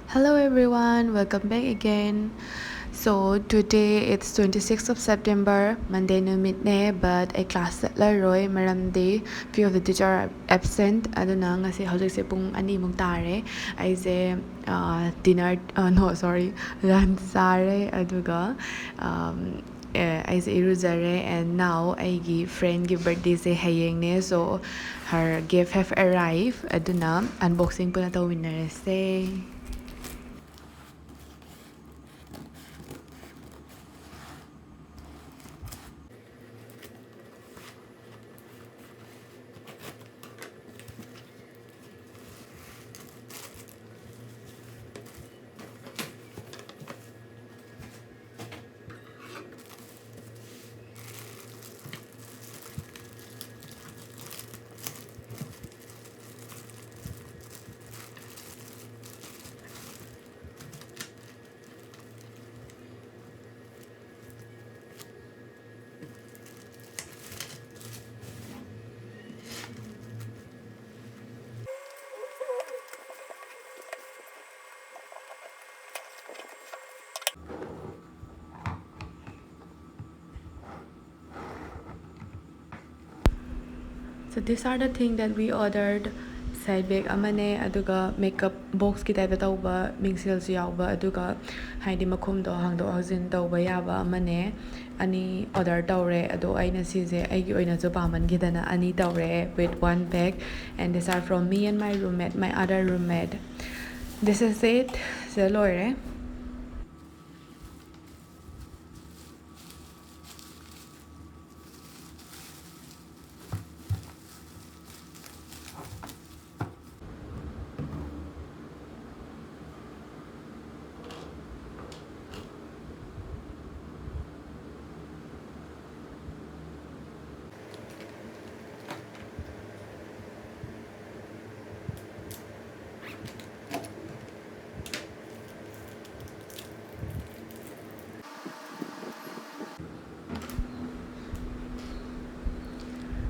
Hello everyone, welcome back again. So today it's 26th of September, Monday numit ne, but I class latlaroi maramdi few of the teacher are absent. Aduna ngasi hojik se pung ani muk tare. Aise dinner no sorry lunch sare aduga aise iruzare, and now aigi friend gi birthday se hayeng ne, so her gift have arrived. Aduna unboxing puna tawinare se. So these are the things that we ordered. Side bag amane, aduga makeup box ki type tauba, mingsil su yauba, aduga haidi makhum do hang do hajin tauba yaba amane, ani order taure, ado aina size aigi oina jo paman gidana ani taure with one bag, and these are from me and my roommate, my other roommate. This is it. So lore.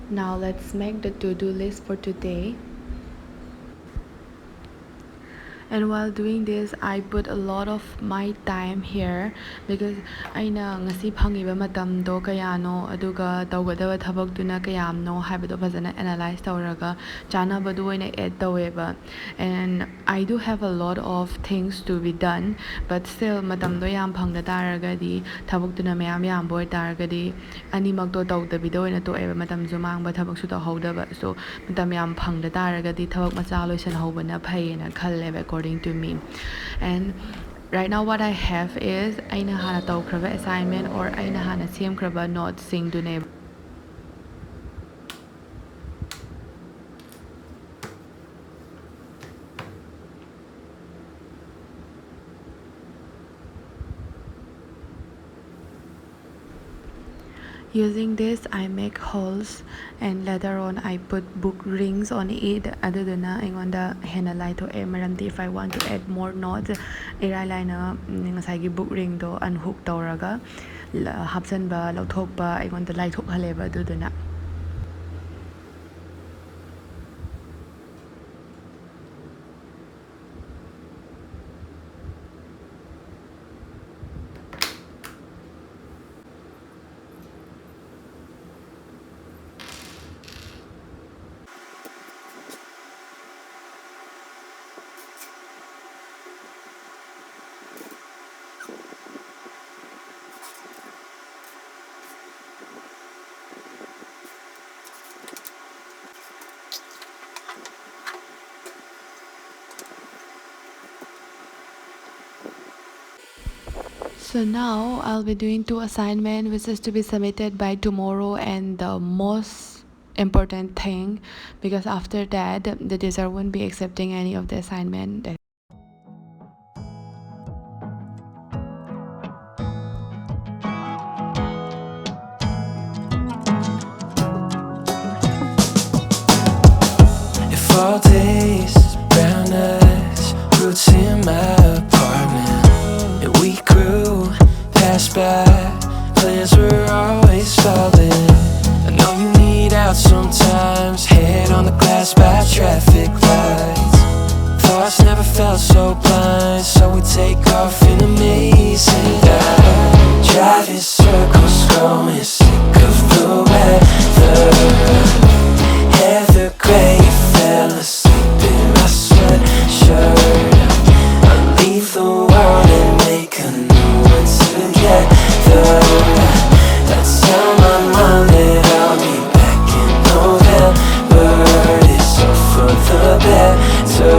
Now let's make the to-do list for today. And while doing this, I put a lot of my time here because aina ngasi phangiba matamdo kayano aduga tawgadaba thabakduna kayamno habado fazana analyze tawraga chana badu oina add taweba. And I do have a lot of things to be done, but still matamdo yam phangda taragadi thabakduna mayam yam boy taragadi animakdo tawdabido oina toeba matam ju mangba thabak su tawhodaba, so matam yam phangda taragadi thabak macha loisan hobana phayena khalleba according to me. And right now what I have is aina hana tawkraba assignment or aina hana semkraba notes sing dune. Using this, I make holes, and later on I put book rings on it. Other than that, I want to highlight to emerald. If I want to add more knots, I line ngasagi book ring do unhook tawraga hapsan ba lauthok ba I want to light hook haleba do na. So now I'll be doing 2 assignments which is to be submitted by tomorrow, and the most important thing, because after that the teacher won't be accepting any of the assignment. If all days brown eyes, roots in my apartment, and we grew past by, plans were always solid. I know you need out sometimes, head on the glass by traffic lights. Thoughts never felt so blind, so we take off in amazing style. Driving circles, growing sick of the weather. Heather gray fell asleep in my sweatshirt. I'll leave the world and make a new one together. That's how my mom that I'll be back in November. It's all for the better.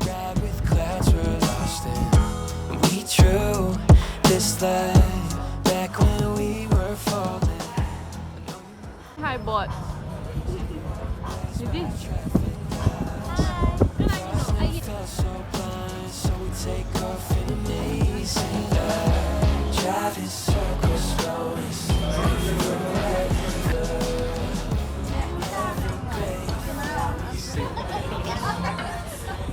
Ride with clouds we're lost in. We drew this life back when we were falling. Hi, bot. Felt so blind, so we take off in amazing light. Driving circles, slowly.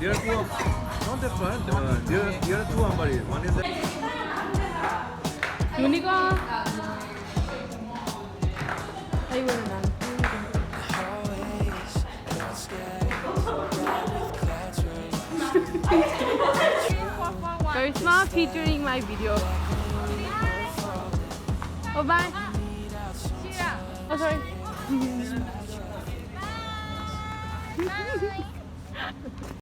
There are two, not the front, there are two umbrellas. One is the Unicorn. Ay, bueno, na. Always dark skies, ride with clouds we're Charisma featuring my video. Oh, bye. Oh, sorry.